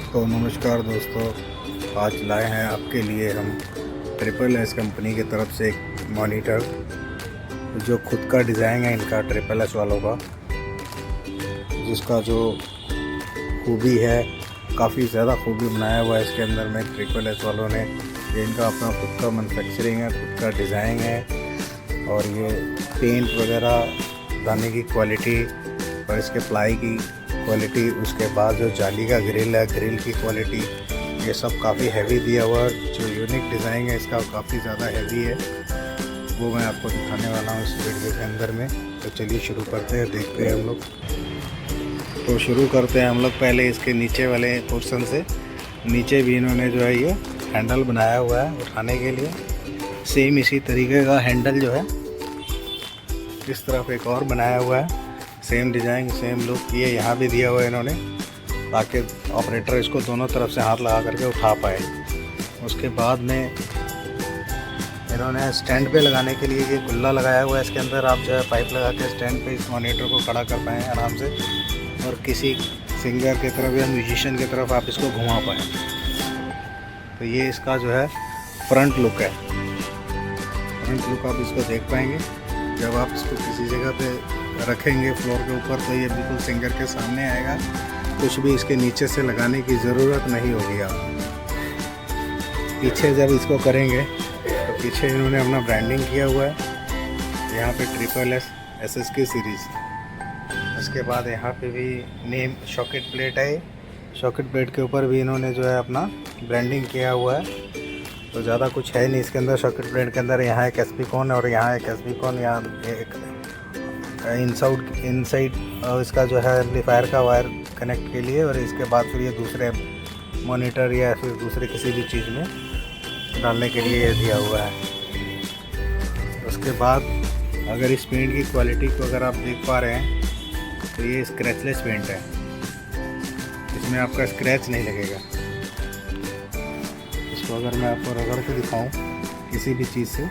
तो नमस्कार दोस्तों, आज लाए हैं आपके लिए हम ट्रिपल एस कंपनी की तरफ से एक मॉनिटर, जो खुद का डिज़ाइन है इनका ट्रिपल एस वालों का, जिसका जो खूबी है, काफ़ी ज़्यादा खूबी बनाया हुआ है इसके अंदर में ट्रिपल एस वालों ने। ये इनका अपना खुद का मैन्युफैक्चरिंग है, खुद का डिज़ाइन है, और ये पेंट वगैरह दाने की क्वालिटी और इसके प्लाई की क्वालिटी, उसके बाद जो जाली का ग्रिल है, ग्रिल की क्वालिटी, ये सब काफ़ी हैवी दिया हुआ है। जो यूनिक डिज़ाइन है इसका काफ़ी ज़्यादा हैवी है, वो मैं आपको दिखाने वाला हूँ इस वीडियो के अंदर में। तो चलिए शुरू करते हैं, देखते हैं हम लोग। तो शुरू करते हैं हम लोग पहले इसके नीचे वाले पोर्शन से। नीचे भी इन्होंने जो है ये हैंडल बनाया हुआ है उठाने के लिए। सेम इसी तरीके का हैंडल जो है इस तरफ एक और बनाया हुआ है, सेम डिज़ाइन सेम लुक। ये यहाँ भी दिया हुआ है इन्होंने, ताकि ऑपरेटर इसको दोनों तरफ से हाथ लगा करके उठा पाए। उसके बाद में इन्होंने स्टैंड पे लगाने के लिए ये गुल्ला लगाया हुआ है। इसके अंदर आप जो है पाइप लगा के स्टैंड पे इस मॉनिटर को खड़ा कर पाएँ आराम से, और किसी सिंगर की तरफ या म्यूजिशियन की तरफ आप इसको घुमा पाएँ। तो ये इसका जो है फ्रंट लुक है। फ्रंट लुक आप इसको देख पाएंगे जब आप इसको किसी जगह पे रखेंगे फ्लोर के ऊपर, तो ये बिल्कुल सिंगर के सामने आएगा। कुछ भी इसके नीचे से लगाने की ज़रूरत नहीं होगी। आप पीछे जब इसको करेंगे तो पीछे इन्होंने अपना ब्रांडिंग किया हुआ है, यहाँ पे ट्रिपल एस SSK सीरीज़। उसके बाद यहाँ पे भी नेम सॉकेट प्लेट है। सॉकेट प्लेट के ऊपर भी इन्होंने जो है अपना ब्रांडिंग किया हुआ है। तो ज़्यादा कुछ है नहीं इसके अंदर। सॉकेट प्लेट के अंदर यहाँ एक एसपीकॉन और यहाँ एक एसपीकॉन, यहाँ एक इनसाइड इसका जो है एम्पलीफायर का वायर कनेक्ट के लिए, और इसके बाद फिर ये दूसरे मॉनिटर या फिर दूसरे किसी भी चीज़ में डालने के लिए ये दिया हुआ है। उसके बाद अगर इस पेंट की क्वालिटी को अगर आप देख पा रहे हैं, तो ये स्क्रैचलेस पेंट है, इसमें आपका स्क्रैच नहीं लगेगा। इसको अगर मैं आपको रगड़ के दिखाऊं किसी भी चीज़ से,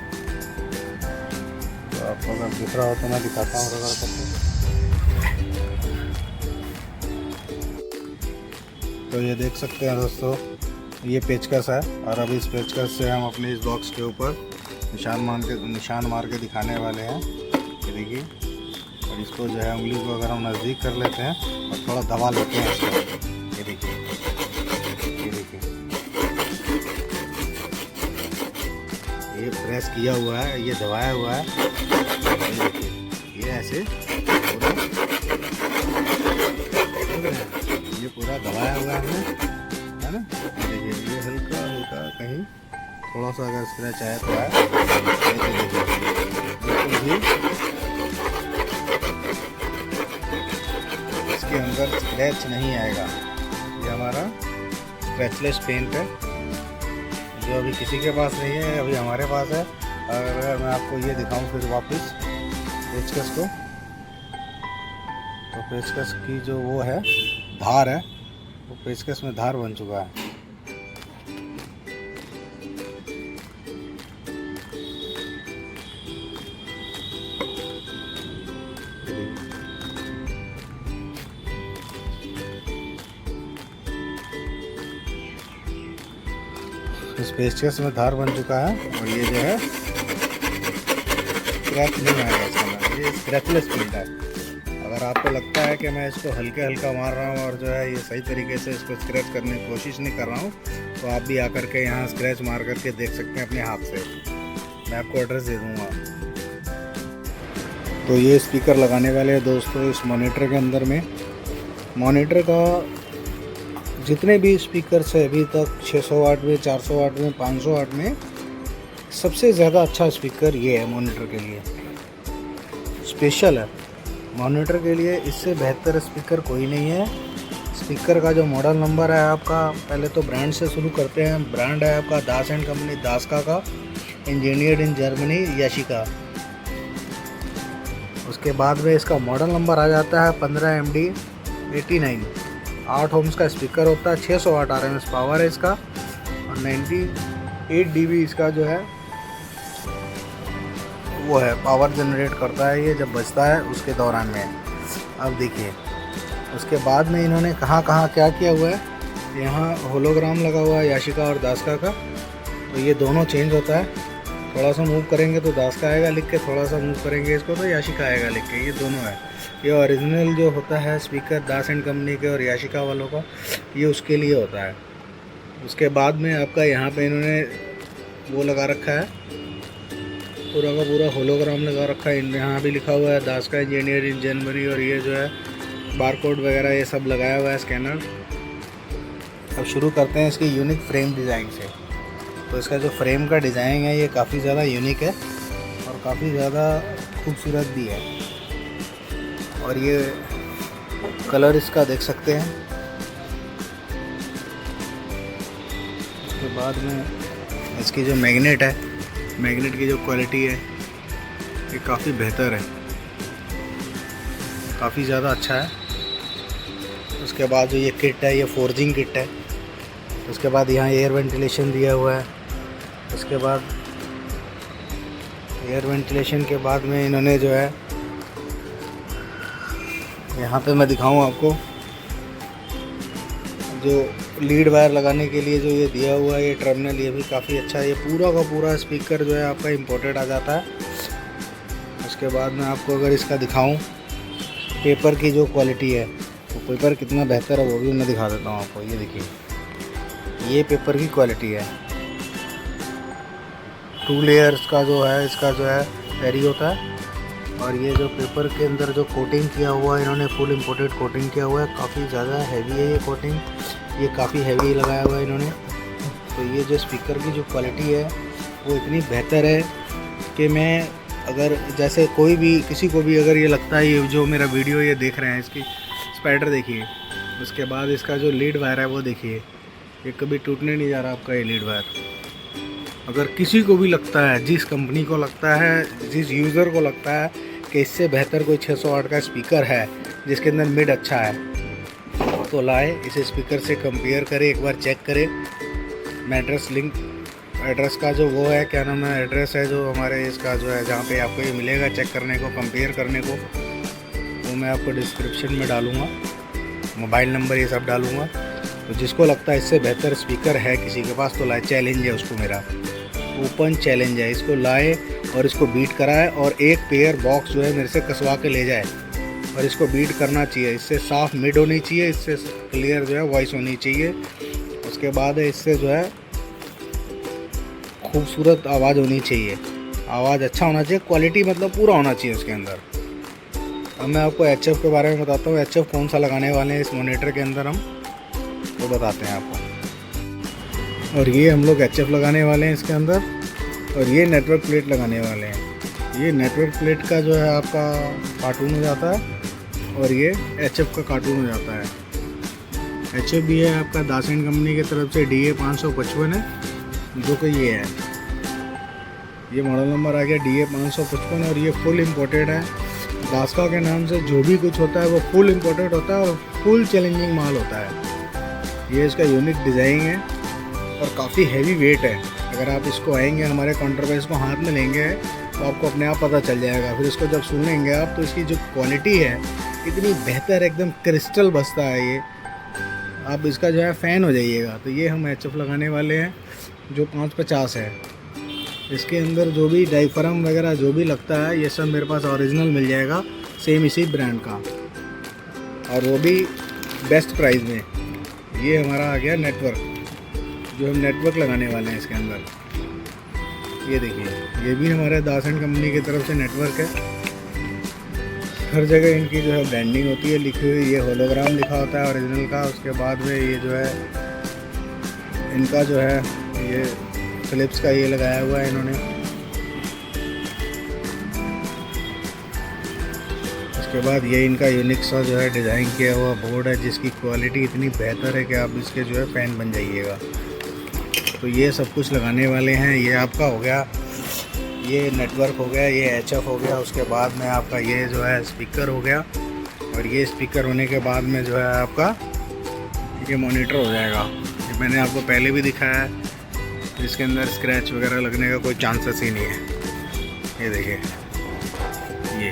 तो आपको अगर दिख रहा हो तो मैं दिखाता हूँ रगड़ करके। तो ये देख सकते हैं दोस्तों, ये पेचकस है, और अब इस पेचकस से हम अपने इस बॉक्स के ऊपर निशान मार के दिखाने वाले हैं। ये देखिए, और इसको जो है उंगली को अगर हम नज़दीक कर लेते हैं और थोड़ा दबा लेते हैं इसको, ये देखिए, ये देखिए, ये प्रेस किया हुआ है, ये दबाया हुआ है, ये देखिए, ये ऐसे ये पूरा दबाया हुआ है हमने, है ना। देखिए, ये हल्का हल्का कहीं थोड़ा सा अगर स्क्रैच आया तो है, इसके अंदर स्क्रैच नहीं आएगा। ये हमारा स्क्रैचलेस पेंट है, जो अभी किसी के पास नहीं है, अभी हमारे पास है। अगर मैं आपको ये दिखाऊं फिर वापस पेचकस को, तो पेचकस की जो वो है धार है, वो पेचकस में धार बन चुका है। इस पेचकस में धार बन चुका है, और ये जो है स्क्रैच नहीं आएगा इसके अंदर। ये स्क्रैचलेस पेंट है। अगर आपको लगता है कि मैं इसको हल्का मार रहा हूँ और जो है ये सही तरीके से इसको स्क्रैच करने की कोशिश नहीं कर रहा हूँ, तो आप भी आकर के यहाँ स्क्रैच मार करके देख सकते हैं अपने हाथ से। मैं आपको एड्रेस दे दूँगा। तो ये स्पीकर लगाने वाले हैं दोस्तों इस मॉनिटर के अंदर में। मॉनिटर का जितने भी स्पीकर्स है अभी तक 600 वाट में, 400 वाट में, 500 वाट में, सबसे ज़्यादा अच्छा स्पीकर ये है मॉनिटर के लिए। स्पेशल है मॉनिटर के लिए, इससे बेहतर स्पीकर कोई नहीं है। स्पीकर का जो मॉडल नंबर है आपका, पहले तो ब्रांड से शुरू करते हैं। ब्रांड है आपका दास एंड कंपनी, दासका का, इंजीनियर्ड इन जर्मनी, याशिका। उसके बाद में इसका मॉडल नंबर आ जाता है 15 MD 89। 8 ओम्स का स्पीकर होता है, 600 वाट RMS पावर है इसका, और 98 dB इसका जो है वो है पावर जनरेट करता है ये जब बजता है उसके दौरान में। अब देखिए उसके बाद में इन्होंने कहाँ कहाँ क्या किया हुआ है, यहाँ होलोग्राम लगा हुआ है याशिका और दासका का, तो ये दोनों चेंज होता है। थोड़ा सा मूव करेंगे तो दासका आएगा लिख के, थोड़ा सा मूव करेंगे इसको तो याशिका आएगा लिख के, ये दोनों है। ये ओरिजिनल जो होता है स्पीकर दास एंड कंपनी के और याशिका वालों का, ये उसके लिए होता है। उसके बाद में आपका यहाँ पे इन्होंने वो लगा रखा है, पूरा का पूरा होलोग्राम लगा रखा है। यहाँ भी लिखा हुआ है दासका इंजीनियर इन जनवरी, और ये जो है बारकोड वगैरह ये सब लगाया हुआ है स्कैनर। अब शुरू करते हैं इसकी यूनिक फ्रेम डिज़ाइन से। तो इसका जो फ्रेम का डिज़ाइन है ये काफ़ी ज़्यादा यूनिक है और काफ़ी ज़्यादा खूबसूरत भी है। और ये कलर इसका देख सकते हैं। उसके बाद में इसकी जो मैग्नेट है, मैग्नेट की जो क्वालिटी है ये काफ़ी बेहतर है, काफ़ी ज़्यादा अच्छा है। उसके बाद जो ये किट है ये फोर्जिंग किट है। उसके बाद यहाँ एयर वेंटिलेशन दिया हुआ है। उसके बाद एयर वेंटिलेशन के बाद में इन्होंने जो है यहाँ पे मैं दिखाऊँ आपको, जो लीड वायर लगाने के लिए जो ये दिया हुआ है ये टर्मिनल, ये भी काफ़ी अच्छा है। ये पूरा का पूरा स्पीकर जो है आपका इम्पोर्टेड आ जाता है। उसके बाद मैं आपको अगर इसका दिखाऊं पेपर की जो क्वालिटी है, तो पेपर कितना बेहतर है वो भी मैं दिखा देता हूँ आपको। ये देखिए, ये पेपर की क्वालिटी है। 2 लेयर्स का जो है इसका जो है कैरी होता है। और ये जो पेपर के अंदर जो कोटिंग किया हुआ है इन्होंने फुल इम्पोर्टेड कोटिंग किया हुआ है, काफ़ी ज़्यादा हैवी है ये कोटिंग, ये काफ़ी हैवी लगाया हुआ है इन्होंने। तो ये जो स्पीकर की जो क्वालिटी है वो इतनी बेहतर है कि मैं अगर जैसे कोई भी किसी को भी अगर ये लगता है, ये जो मेरा वीडियो ये देख रहे हैं इसकी स्पाइडर देखिए, उसके बाद इसका जो लीड वायर है वो देखिए, ये कभी टूटने नहीं जा रहा आपका ये लीड वायर। अगर किसी को भी लगता है, जिस कंपनी को लगता है, जिस यूज़र को लगता है कि इससे बेहतर कोई 600 वाट का स्पीकर है जिसके अंदर मिड अच्छा है, तो लाए इसे स्पीकर से कंपेयर करें, एक बार चेक करें। मैं एड्रेस लिंक, एड्रेस का जो वो है, क्या नाम है, एड्रेस है जो हमारे इसका जो है जहाँ पे आपको ये मिलेगा चेक करने को, कंपेयर करने को, वो मैं आपको डिस्क्रिप्शन में डालूँगा, मोबाइल नंबर ये सब डालूँगा। तो जिसको लगता है इससे बेहतर स्पीकर है किसी के पास, तो लाए, चैलेंज है उसको, मेरा ओपन चैलेंज है, इसको लाए और इसको बीट कराए और एक पेयर बॉक्स जो है मेरे से कसवा के ले जाए और इसको बीट करना चाहिए। इससे साफ मिड होनी चाहिए, इससे क्लियर जो है वॉइस होनी चाहिए। उसके बाद इससे जो है खूबसूरत आवाज़ होनी चाहिए, आवाज़ अच्छा होना चाहिए, क्वालिटी मतलब पूरा होना चाहिए उसके अंदर। अब मैं आपको HF के बारे में बताता हूँ। HF कौन सा लगाने वाले हैं इस मॉनिटर के अंदर, हम तो बताते हैं आपको। और ये हम लोग HF लगाने वाले हैं इसके अंदर, और ये नेटवर्क प्लेट लगाने वाले हैं। ये नेटवर्क प्लेट का जो है आपका कार्टून हो जाता है और ये HF का कार्टून हो जाता है। HF भी है आपका दास एंड कंपनी की तरफ से DA 555 है, जो कि ये है, ये मॉडल नंबर आ गया DA 555 और ये फुल इम्पोर्टेड है। दासका के नाम से जो भी कुछ होता है वो फुल इम्पोर्टेड होता है और फुल चैलेंजिंग माल होता है। ये इसका यूनिक डिज़ाइन है और काफ़ी हैवी वेट है। अगर आप इसको आएंगे हमारे काउंटर पर, इसको हाथ में लेंगे तो आपको अपने आप पता चल जाएगा। फिर इसको जब सुन लेंगे आप, तो इसकी जो क्वालिटी है इतनी बेहतर, एकदम क्रिस्टल बजता है ये, आप इसका जो है फ़ैन हो जाइएगा। तो ये हम HF लगाने वाले हैं जो 550 है। इसके अंदर जो भी डायफ्राम वगैरह जो भी लगता है ये सब मेरे पास ओरिजिनल मिल जाएगा, सेम इसी ब्रांड का, और वो भी बेस्ट प्राइस में। ये हमारा आ गया नेटवर्क, जो हम नेटवर्क लगाने वाले हैं इसके अंदर। ये देखिए, ये भी हमारे दास एंड कंपनी की तरफ से नेटवर्क है। हर जगह इनकी जो है ब्रांडिंग होती है लिखी हुई, ये होलोग्राम लिखा होता है ओरिजिनल का। उसके बाद में ये जो है इनका जो है ये फिलिप्स का ये लगाया हुआ है इन्होंने। उसके बाद ये इनका यूनिक सा जो है डिज़ाइन किया हुआ बोर्ड है, जिसकी क्वालिटी इतनी बेहतर है कि आप इसके जो है फ़ैन बन जाइएगा। तो ये सब कुछ लगाने वाले हैं। ये आपका हो गया, ये नेटवर्क हो गया, ये HF हो गया। उसके बाद में आपका ये जो है स्पीकर हो गया, और ये स्पीकर होने के बाद में जो है आपका ये मॉनिटर हो जाएगा। ये मैंने आपको पहले भी दिखाया है, इसके अंदर स्क्रैच वगैरह लगने का कोई चांसेस ही नहीं है। ये देखिए, ये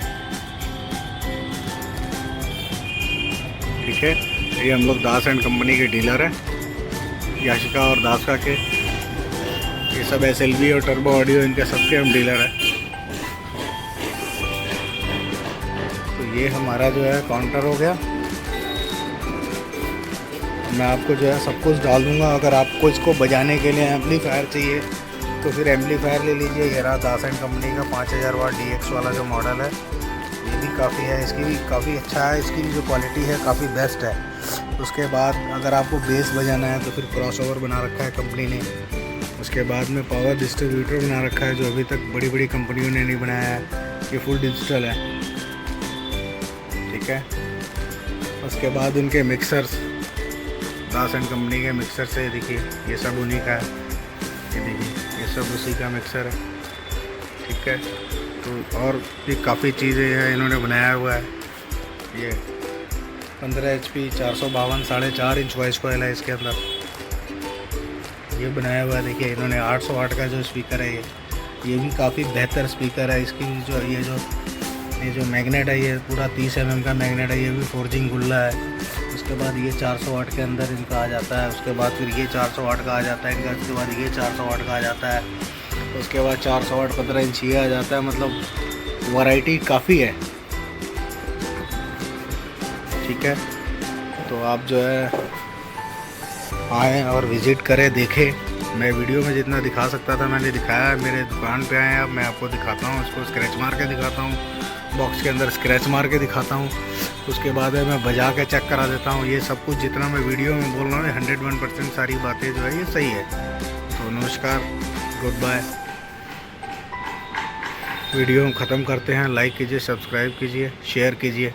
ठीक है। ये हम लोग दास एंड कंपनी के डीलर हैं। याशिका और दासका के। ये सब SLV और टर्बो ऑडियो इनके सबके हम डीलर हैं। तो ये हमारा जो है काउंटर हो गया। मैं आपको जो है सब कुछ डाल दूँगा। अगर आपको इसको बजाने के लिए एम्पलीफायर चाहिए तो फिर एम्पलीफायर ले लीजिए। ये रहा दास एंड कंपनी का 5000 वाट DX वाला जो मॉडल है, ये भी काफ़ी है, इसकी भी काफ़ी अच्छा है, इसकी भी जो क्वालिटी है काफ़ी बेस्ट है। उसके बाद अगर आपको बेस बजाना है तो फिर क्रॉसओवर बना रखा है कंपनी ने। उसके बाद में पावर डिस्ट्रीब्यूटर बना रखा है जो अभी तक बड़ी बड़ी कंपनियों ने नहीं बनाया है। ये फुल डिजिटल है, ठीक है। उसके बाद उनके मिक्सर्स, दास एंड कंपनी के मिक्सर से देखिए, ये सब उन्हीं का है। ये देखिए, ये सब उसी का मिक्सर है, ठीक है। तो और भी काफ़ी चीज़ें हैं इन्होंने बनाया हुआ है। ये 15 HP 452 4.5 इंच वॉइस कॉइल है इसके अंदर, ये बनाया हुआ है। देखिए इन्होंने 800 वाट का जो स्पीकर है, ये भी काफ़ी बेहतर स्पीकर है। इसकी जो ये जो मैग्नेट है, ये पूरा 30 mm का मैग्नेट है, ये भी फोर्जिंग गुल्ला है। उसके बाद ये 400 वाट के अंदर इनका आ जाता है। उसके बाद फिर ये 400 वाट का आ जाता है इनका। उसके बाद ये 400 वाट का आ जाता है। उसके बाद 400 वाट 15 इंच ये आ जाता है। मतलब वैरायटी काफ़ी है, ठीक है। तो आप जो है आएँ और विज़िट करें, देखें। मैं वीडियो में जितना दिखा सकता था मैंने दिखाया है। मेरे दुकान पे आए आप, मैं आपको दिखाता हूँ। इसको स्क्रैच मार के दिखाता हूँ, बॉक्स के अंदर स्क्रैच मार के दिखाता हूँ। उसके बाद मैं बजा के चेक करा देता हूँ। ये सब कुछ जितना मैं वीडियो में बोल रहा हूँ 101% सारी बातें जो है ये सही है। तो नमस्कार, गुड बाय। वीडियो हम ख़त्म करते हैं। लाइक कीजिए, सब्सक्राइब कीजिए, शेयर कीजिए।